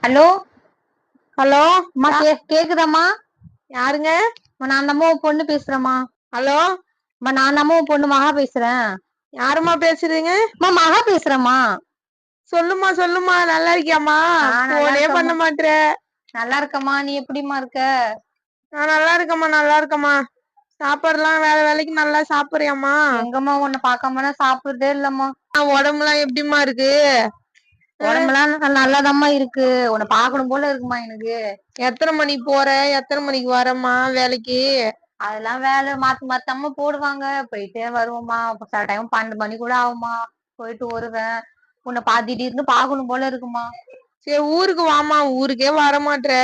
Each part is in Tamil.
ஹலோ. ஹலோ அம்மா கேக்குதாம்மா? யாருங்க? நான் நம்ம பொண்ணு பேசுறேம்மா. ஹலோ நான் நம்ம பொண்ணு மகா பேசுறேன். யாருமா பேசுறீங்க? மகா பேசுறேம்மா. சொல்லுமா சொல்லுமா, நல்லா இருக்கியாமா? நல்லா போனே பண்ண மாட்டேற. நல்லா இருக்கம்மா, நீ எப்படிமா இருக்க? நான் நல்லா இருக்கம்மா, நல்லா இருக்கம்மா. சாப்பாடுலாம் வேலை வேலைக்கு நல்லா சாப்பிடுறியாம்மா? எங்கம்மா உன்னை பார்க்காம சாப்பிடுறதே இல்லம்மா. உடம்புலாம் எப்படிமா இருக்கு? உடம்புலாம் நல்லாதாம்மா இருக்கு. உன்னை பாக்கணும் போல இருக்குமா எனக்கு. எத்தனை மணிக்கு போற, எத்தனை மணிக்கு வரமா வேலைக்கு? அதெல்லாம் வேலை மாத்தம்மா போடுவாங்க, போயிட்டே வருவோம்மா. சில டைம் 12 மணி கூட ஆகுமா, போயிட்டு வருவேன். உன்னை திடீர்னு பாக்கணும் போல இருக்குமா. சரி ஊருக்கு வாமா, ஊருக்கே வர மாட்டேற.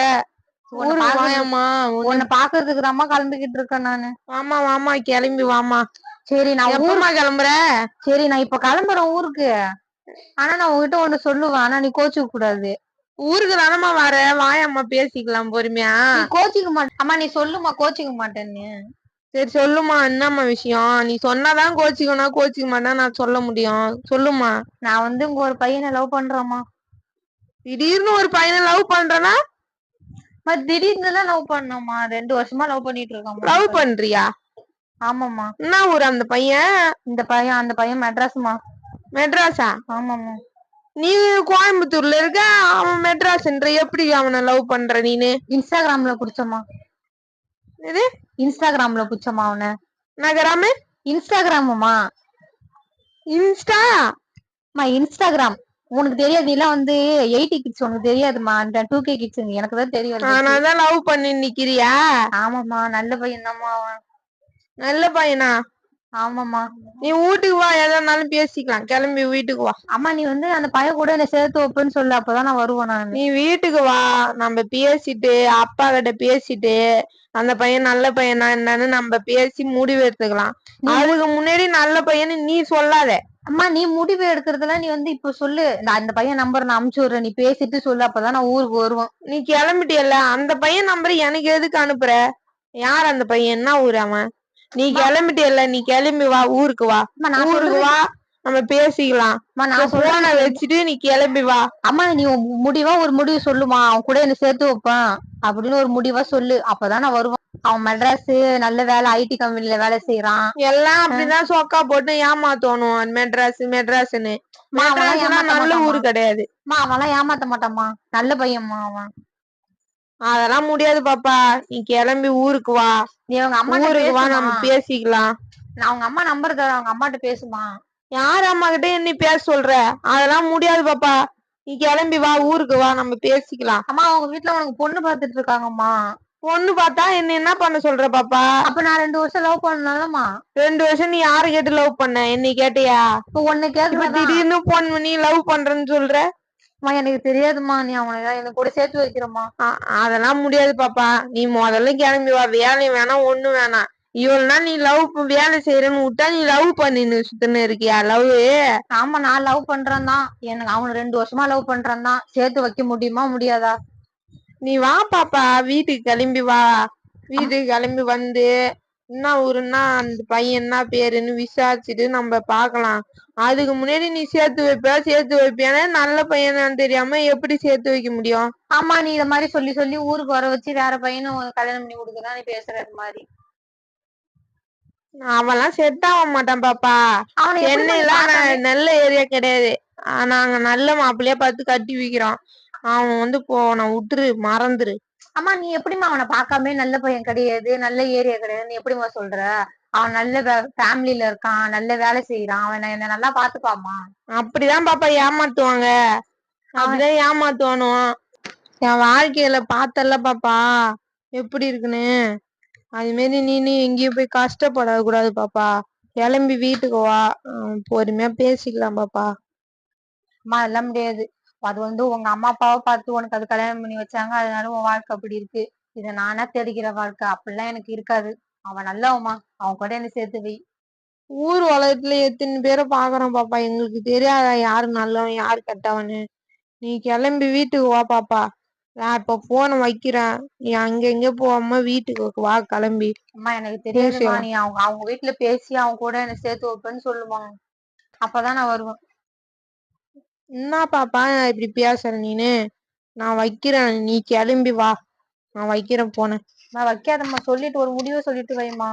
ஊருக்கு வாயம்மா. உன்னை பாக்குறதுக்கு தாம்மா கிளம்பிக்கிட்டு இருக்கேன் நானு. வாமா வாமா, கிளம்பி வாமா. சரி நான் எப்பமா கிளம்புற? சரி நான் இப்ப கிளம்புறேன் ஊருக்கு. ஆனா நான் உங்ககிட்ட ஒண்ணு சொல்லுவேன், ஆனா நீ கோச்சுக்க கூடாது. ஊருக்கு தானம்மா வர, வாயம்மா பேசிக்கலாம் பொறுமையா. நீ கோச்சிக்க மாட்ட அம்மா, நீ சொல்லுமா கோச்சிக்க மாட்டேன்னு. சரி சொல்லுமா, என்னம்மா விஷயம்? நீ சொன்னாதான் கோச்சிக்கணும், கோச்சிக்க மாட்டேன் நான் சொல்ல முடியும். சொல்லுமா. நான் உங்க ஒரு பையனை லவ் பண்றேம்மா. திடீர்னு ஒரு பையனை லவ் பண்றேன்னா? திடீர்னு தான் லவ் பண்ணோம்மா. 2 வருஷமா லவ் பண்ணிட்டு இருக்கோம். லவ் பண்றியா? ஆமாம்மா. என்ன ஊர் அந்த பையன்? அந்த பையன் மெட்ராஸ்மா. மெட்ராஸா? ஆமாம்மா. நீ கோயம்புத்தூர்ல இருக்க, அவன் மெட்ராஸ்ன்ற. எப்படி அவனை லவ் பண்ற நீனு? இன்ஸ்டாகிராம்ல புடிச்சம்மா. இது இன்ஸ்டாகிராம்ல புடிச்சம்மா அவனை. நகராம இன்ஸ்டாகிராமுமா? இன்ஸ்டாகிராம் உனக்கு தெரியாது. எல்லாம் 80 கிட்ஸ், உனக்கு தெரியாதுமா. 2K கிட்ஸ், எனக்கு தான் தெரியும். நான் லவ் பண்ணி நிக்கிறியா? ஆமாம்மா, நல்ல பையன் தான்மா அவன். நல்ல பையனா? ஆமாம்மா. நீ வீட்டுக்கு வா, எதனாலும் பேசிக்கலாம். கிளம்பி வீட்டுக்கு வா. அம்மா நீ அந்த பையன் கூட என்ன சேர்த்து வைப்பேன்னு சொல்லு, அப்பதான் நான் வருவேன். நீ வீட்டுக்கு வா, நம்ம பேசிட்டு அப்பா கிட்ட பேசிட்டு அந்த பையன் நல்ல பையனா என்னன்னு நம்ம பேசி முடிவு எடுத்துக்கலாம். அதுக்கு முன்னாடி நல்ல பையன்னு நீ சொல்லாத. அம்மா நீ முடிவு எடுக்கிறதுல நீ இப்ப சொல்லு. நான் அந்த பையன் நம்பர் நான் அனுப்பிச்சு விடுறேன், நீ பேசிட்டு சொல்லு, அப்பதான் நான் ஊருக்கு வருவேன். நீ கிளம்பிட்டியல்ல, அந்த பையன் நம்பர் எனக்கு எதுக்கு அனுப்புற? யார் அந்த பையன்? என்ன ஊர் அவன்? நீ கிளம்பிட்டியல்ல, நீ கிளம்பி வா, ஊருக்கு வா. ஊருக்கு வா, நம்ம பேசிக்கலாம். போனை வச்சுட்டு நீ கிளம்பி வா. அம்மா நீ முடிவா ஒரு முடிவு சொல்லுமா, அவன் கூட என்ன சேர்த்து வைப்பேன் அப்படின்னு ஒரு முடிவா சொல்லு, அப்பதான் நான் வருவேன். அவன் மெட்ராஸ் நல்ல வேலை, ஐடி கம்பெனில வேலை செய்யறான். எல்லாம் அப்படிதான் சொக்கா போட்டு ஏமாத்தணும். மெட்ராஸ்ன்னு நல்ல ஊரு கிடையாது. அவன்லாம் ஏமாத்த மாட்டான்மா, நல்ல பையன்மா அவன். அதெல்லாம் முடியாது பாப்பா, நீ கிளம்பி ஊருக்கு வா. நீ அவங்க அம்மா ஊருக்கு வா, நம்ம பேசிக்கலாம். நான் அவங்க அம்மா நம்பர் தரேன், அவங்க அம்மாட்ட பேசுமா. யார் அம்மா கிட்ட நீ பேச சொல்ற? அதெல்லாம் முடியாது பாப்பா, நீ கிளம்பி வா, ஊருக்கு வா, நம்ம பேசிக்கலாம். அம்மா அவங்க வீட்டுல உனக்கு பொண்ணு பாத்துட்டு இருக்காங்கம்மா. பொண்ணு பார்த்தா என்ன பண்ண சொல்ற பாப்பா? அப்ப நான் 2 வருஷம் லவ் பண்ணலாமா? 2 வருஷம் நீ யாரு கேட்டு லவ் பண்ண? என்னை கேட்டியா? உன்னை கேட்க திடீர்னு போன் பண்ணி லவ் பண்றேன்னு சொல்ற. எனக்கு தெரியாதுமா, நீ அவனை எனக்கு கூட சேர்த்து வைக்கிறமா. அதெல்லாம் முடியாது பாப்பா, நீ முதல்ல கிளம்பி வா. வேலை வேணாம், ஒண்ணு வேணாம். இவ்வளவு நாள் நீ லவ் வேலை செய்யறன்னு விட்டா நீ லவ் பண்ணின்னு சுத்தன்னு இருக்கியா? லவ்? ஆமா, நான் லவ் பண்றேன் தான். எனக்கு அவனை 2 வருஷமா லவ் பண்றேன் தான். சேர்த்து வைக்க முடியுமா முடியாதா? நீ வா பாப்பா, வீட்டுக்கு கிளம்பி வா. வீட்டுக்கு கிளம்பி வந்து என்ன ஊருன்னா அந்த பையன் என்ன பேருன்னு விசாரிச்சுட்டு நம்ம பாக்கலாம். அதுக்கு முன்னாடி நீ சேர்த்து வைப்பியானே? நல்ல பையனான்னு தெரியாம எப்படி சேர்த்து வைக்க முடியும்? ஆமா, நீ இத மாதிரி சொல்லி சொல்லி ஊருக்கு வர வச்சு வேற பையனும் கல்யாணம் பண்ணி கொடுக்குறா, நீ பேசுற மாதிரி. அவன்லாம் செட் ஆக மாட்டான் பாப்பா. சென்னைலாம் நல்ல ஏரியா கிடையாது. நாங்க நல்ல மாப்பிள்ளையா பார்த்து கட்டி வைக்கிறோம். அவன் போன விட்டுரு, மறந்துரு. அம்மா நீ எப்படிமா அவனை பார்க்காம நல்ல பையன் கிடையாது, நல்ல ஏரியா கிடையாது, நீ எப்படிமா சொல்ற? அவன் நல்ல ஃபேமிலில இருக்கான், நல்ல வேலை செய்யறான், அவன் என்ன நல்லா பாத்துப்பாமா. அப்படிதான் பாப்பா ஏமாத்துவாங்க, அப்படிதான் ஏமாத்துவானோ. என் வாழ்க்கையில பார்த்தல பாப்பா எப்படி இருக்குன்னு. அது மாரி நீ எங்கேயும் போய் கஷ்டப்பட கூடாது பாப்பா. கிளம்பி வீட்டுக்கு வா, பொறுமையா பேசிக்கலாம் பாப்பா. அம்மா அதெல்லாம் முடியாது. அது உங்க அம்மா அப்பாவை பார்த்து உனக்கு அது கல்யாணம் பண்ணி வச்சாங்க, அதனால உன் வாழ்க்கை அப்படி இருக்கு. இதை நானா தேடிக்கிற வாழ்க்கை அப்படிலாம் எனக்கு இருக்காது. அவன் நல்லவமா, அவன் கூட என்ன சேர்த்து வை. ஊர் உலகத்துல எத்தனை பேரை பாக்குறோம் பாப்பா, எங்களுக்கு தெரியாதா யாரு நல்லவன் யாரு கெட்டவன்னு? நீ கிளம்பி வீட்டுக்கு வா பாப்பா. நான் இப்ப போனை வைக்கிறேன், நீ அங்க போகாம வீட்டுக்கு வா கிளம்பி. அம்மா எனக்கு தெரியாதுமா, நீ அவங்க வீட்டுல பேசி அவங்க கூட என்ன சேர்த்து வைப்பேன்னு சொல்லுமா, அப்பதான் நான் வருவேன். என்ன பாப்பா இப்படி பேசுற நீனு? நான் வைக்கிறேன், நீ கிளம்பி வா. நான் வைக்கிறேன் போன. நான் வைக்காதம்மா, சொல்லிட்டு ஒரு முடிவை சொல்லிட்டு வைம்மா.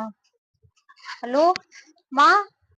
ஹலோ மா.